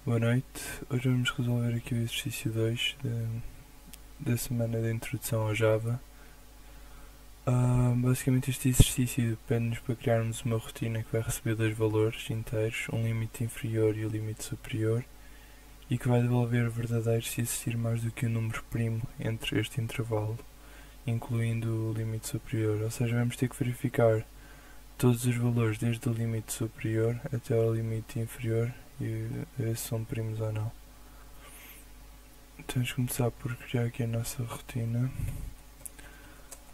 Boa noite, hoje vamos resolver aqui o exercício 2 da semana de introdução ao Java. Basicamente este exercício pede-nos para criarmos uma rotina que vai receber dois valores inteiros, um limite inferior e um limite superior, e que vai devolver verdadeiro se existir mais do que um número primo entre este intervalo, incluindo o limite superior. Ou seja, vamos ter que verificar todos os valores desde o limite superior até ao limite inferior e ver se são primos ou não. Temos que começar por criar aqui a nossa rotina.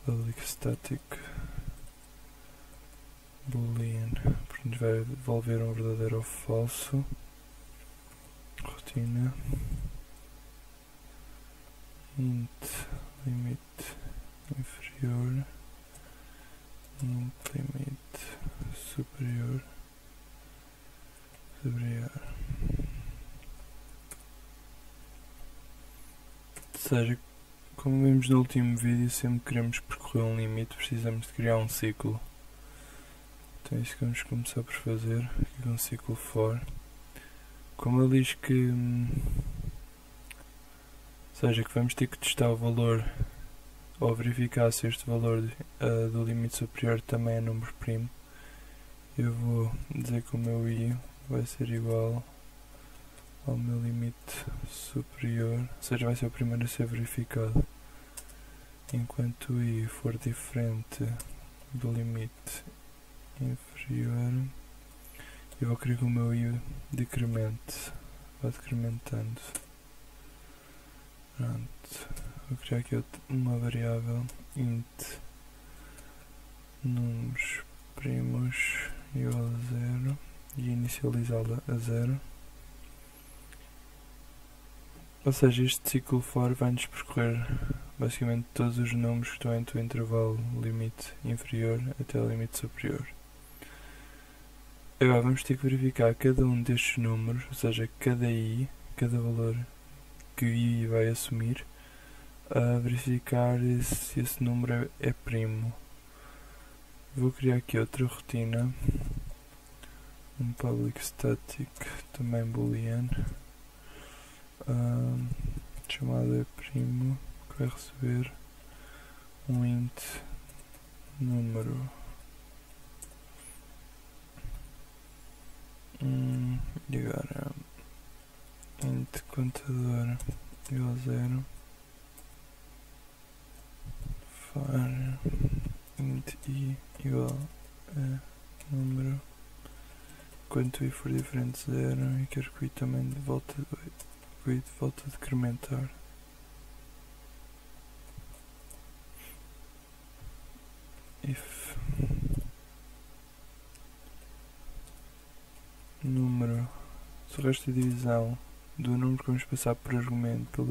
Public static boolean, porque nos vai devolver um verdadeiro ou falso. Rotina int limite inferior, int limite superior. Ou seja, como vimos no último vídeo, sempre que queremos percorrer um limite precisamos de criar um ciclo. Então é isso que vamos começar por fazer, aqui com um ciclo for. Como ele diz que, ou seja, que vamos ter que testar o valor ou verificar se este valor do limite superior também é número primo, eu vou dizer que o meu i vai ser igual ao meu limite superior, ou seja, vai ser o primeiro a ser verificado. Enquanto o i for diferente do limite inferior, eu vou querer que o meu i decremente, vá decrementando. Pronto, vou criar aqui uma variável int números primos igual a 0 e inicializá-la a 0. Ou seja, este ciclo for vai-nos percorrer basicamente todos os números que estão entre o intervalo limite inferior até o limite superior. Agora vamos ter que verificar cada um destes números, ou seja, cada valor que o i vai assumir, a verificar se esse número é primo. Vou criar aqui outra rotina, um public static, também boolean, chamado é primo, que vai receber um int número e agora int contador igual a 0 for int i igual a número, quando i for diferente de 0 e quero que o i também volte a decrementar. If número, se o resto da divisão do número que vamos passar pelo argumento,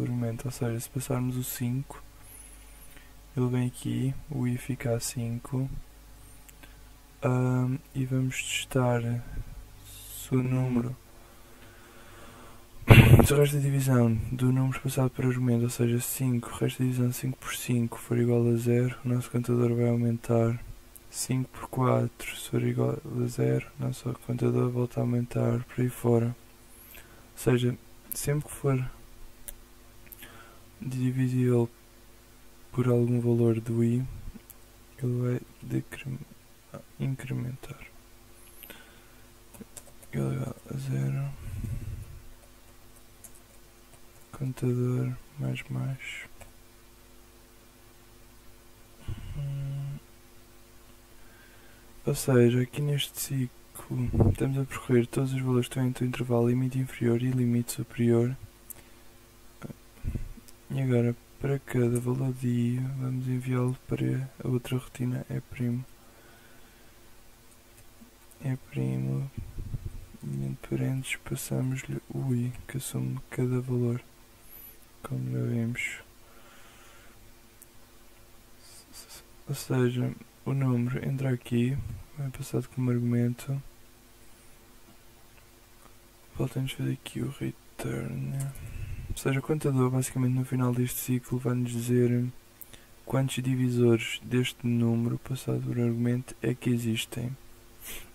ou seja, se passarmos o 5, ele vem aqui, o i fica a 5, e vamos testar se o número, se o resto da divisão do número passado por argumento, ou seja 5, o resto da divisão 5 por 5 for igual a 0, o nosso contador vai aumentar. 5 por 4 se for igual a 0, o nosso contador volta a aumentar por aí fora. Ou seja, sempre que for divisível por algum valor do i, ele vai incrementar. Igual a 0, contador mais. Ou seja, aqui neste ciclo estamos a percorrer todos os valores que estão entre o intervalo limite inferior e limite superior. E agora, para cada valor de i, vamos enviá-lo para a outra rotina é primo, e entre parênteses passamos-lhe o i, que assume cada valor, como já vimos. Ou seja, o número entra aqui, vai passado como argumento. Voltamos a fazer aqui o return. Ou seja, o contador basicamente no final deste ciclo vai-nos dizer quantos divisores deste número passado por argumento é que existem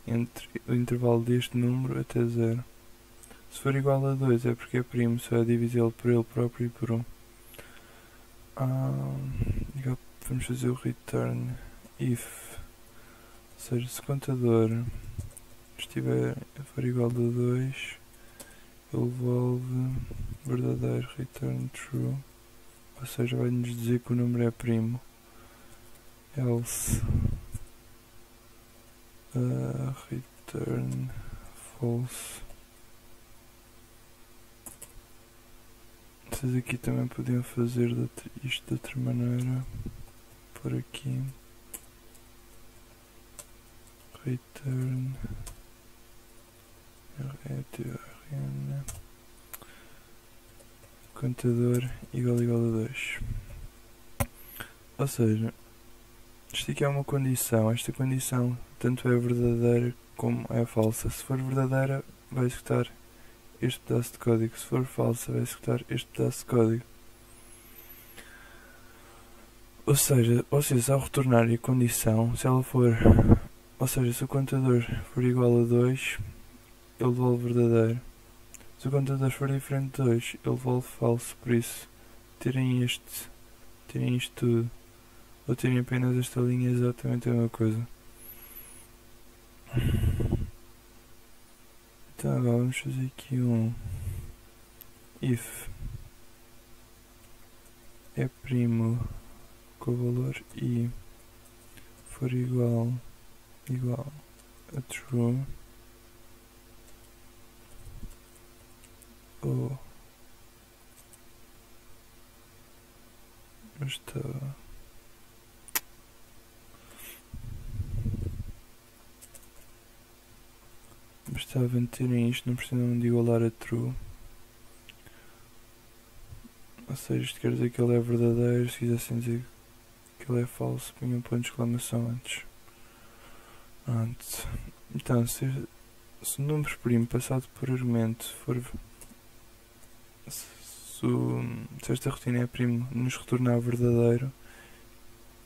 entre o intervalo deste número até 0. Se for igual a 2 é porque é primo, só é divisível por ele próprio e por 1. Vamos fazer o return if, ou seja, se o contador for igual a 2, ele devolve verdadeiro, return true, ou seja, vai-nos dizer que o número é primo. Else return false. Vocês aqui também podiam fazer isto de outra maneira. Por aqui return rn contador igual a 2. Ou seja, isto aqui é uma condição. Esta condição tanto é verdadeira como é falsa. Se for verdadeira, vai executar este pedaço de código. Se for falsa, vai executar este pedaço de código. Ou seja, vocês ao retornar a condição, se ela for, ou seja, se o contador for igual a 2, ele devolve verdadeiro. Se o contador for diferente de 2, ele devolve falso. Por isso, tirem isto tudo, ou tirem apenas esta linha, é exatamente a mesma coisa. Então agora vamos fazer aqui um if é primo com o valor I for igual a true ou bastava terem isto, não precisam de igualar a true. Ou seja, isto quer dizer que ele é verdadeiro. Se quisessem dizer que ele é falso, punham um ponto de exclamação antes. Então, se o número primo passado por argumento for, se esta rotina é primo, nos retornar verdadeiro,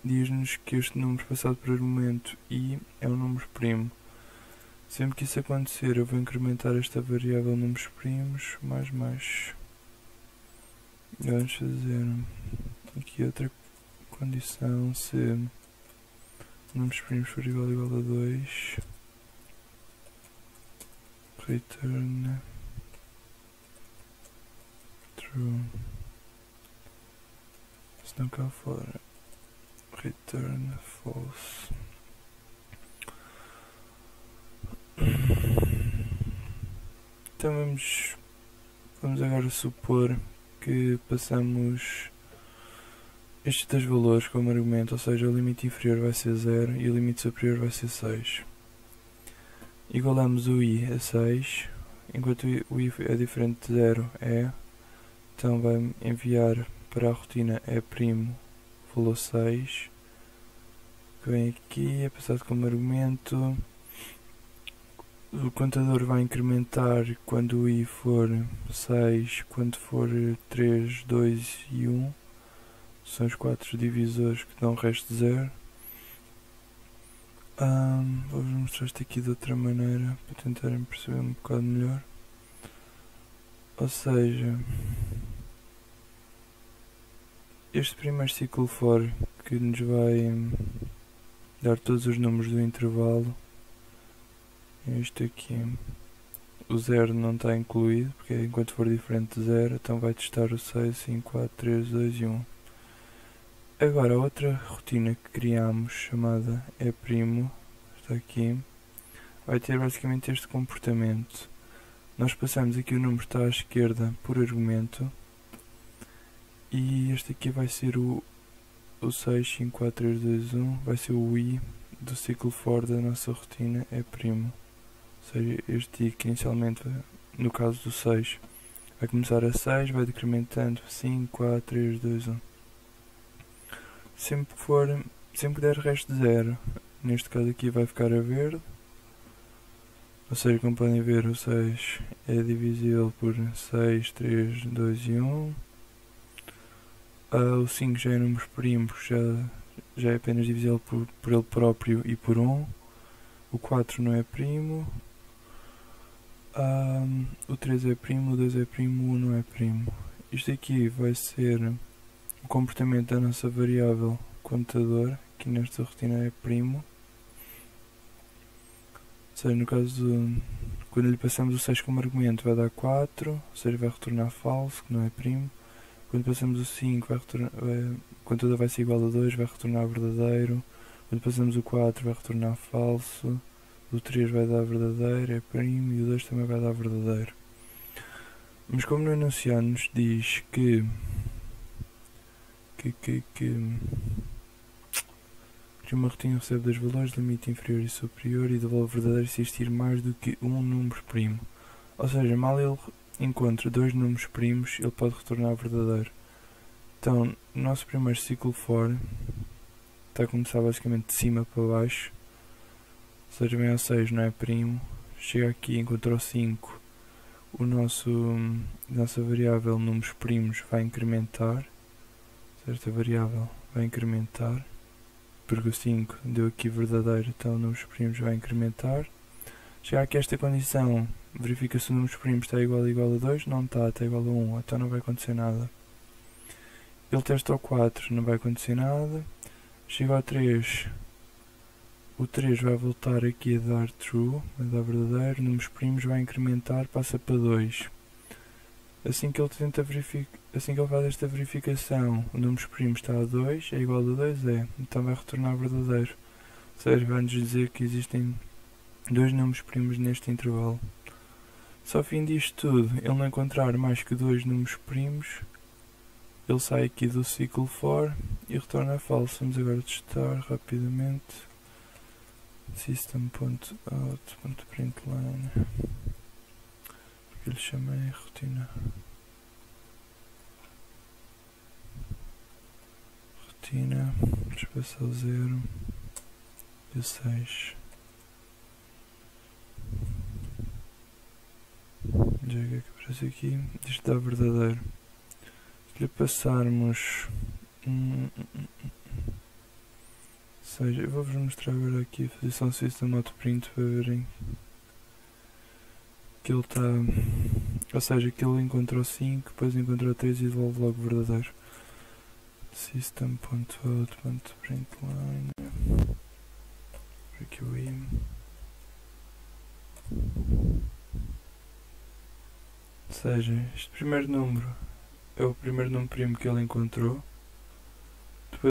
diz-nos que este número passado por argumento I é um número primo. Sempre que isso acontecer, eu vou incrementar esta variável números primos, mais. Vamos fazer aqui outra condição. Se números primos for igual a 2, return true. Se não cá fora, return false. Então vamos agora supor que passamos estes dois valores como argumento, ou seja, o limite inferior vai ser 0 e o limite superior vai ser 6. Igualamos o I a 6, enquanto o I é diferente de 0 então vai enviar para a rotina primo valor 6, que vem aqui, é passado como argumento. O contador vai incrementar quando o I for 6, quando for 3, 2 e 1. São os 4 divisores que dão o resto de 0. Vou-vos mostrar isto aqui de outra maneira para tentarem perceber um bocado melhor. Ou seja, este primeiro ciclo for que nos vai dar todos os números do intervalo. Isto aqui, o 0 não está incluído, porque enquanto for diferente de 0, então vai testar o 6, 5, 4, 3, 2 e 1. Agora, a outra rotina que criamos, chamada primo, está aqui, vai ter basicamente este comportamento. Nós passamos aqui o número que está à esquerda por argumento, e este aqui vai ser o 6, 5, 4, 3, 2, 1, vai ser o I do ciclo for da nossa rotina primo. Ou seja, este I que inicialmente, no caso do 6, vai começar a 6, vai decrementando 5, 4, 3, 2, 1. Sempre que der resto de 0, neste caso aqui vai ficar a verde. Ou seja, como podem ver, o 6 é divisível por 6, 3, 2 e 1. O 5 já é números primos, já é apenas divisível por ele próprio e por 1. O 4 não é primo. o 3 é primo, o 2 é primo, o 1 não é primo. Isto aqui vai ser o comportamento da nossa variável contador, que nesta rotina é primo. Ou seja, no caso quando lhe passamos o 6 como argumento vai dar 4, ou seja, vai retornar falso, que não é primo. Quando passamos o 5, o contador vai ser igual a 2, vai retornar verdadeiro. Quando passamos o 4 vai retornar falso. O 3 vai dar verdadeiro, é primo, e o 2 também vai dar verdadeiro. Mas como no enunciado nos diz que uma rotina recebe dois valores, limite inferior e superior, e devolve verdadeiro se existir mais do que um número primo. Ou seja, mal ele encontra dois números primos, ele pode retornar verdadeiro. Então, o nosso primeiro ciclo for está a começar basicamente de cima para baixo. Ou seja, vem ao 6, não é primo. Chega aqui, encontrou 5. Nossa variável números primos vai incrementar. Esta variável vai incrementar. Porque o 5 deu aqui verdadeiro, então números primos vai incrementar. Chega aqui a esta condição, verifica se o número primos está igual a 2, não está igual a 1, então não vai acontecer nada. Ele testa ao 4, não vai acontecer nada. Chega ao 3, o 3 vai voltar aqui a dar true, vai dar verdadeiro, números primos vai incrementar, passa para 2. Assim que ele faz esta verificação, o número primos está a 2, é igual a 2, então vai retornar verdadeiro. Ou seja, vai-nos dizer que existem dois números primos neste intervalo. Se ao fim disto tudo ele não encontrar mais que dois números primos, ele sai aqui do ciclo for e retorna falso. Vamos agora testar rapidamente. System.out.println, porque lhe chamei rotina. Espaço 0 e o 6. Já que aparece aqui, isto dá verdadeiro. Se lhe passarmos ou seja, eu vou-vos mostrar agora aqui a posição system.out.print para verem que ele está, ou seja, que ele encontrou 5, depois encontrou 3 e devolve logo verdadeiro. System.out.println, aqui o im. Ou seja, este primeiro número é o primeiro número primo que ele encontrou.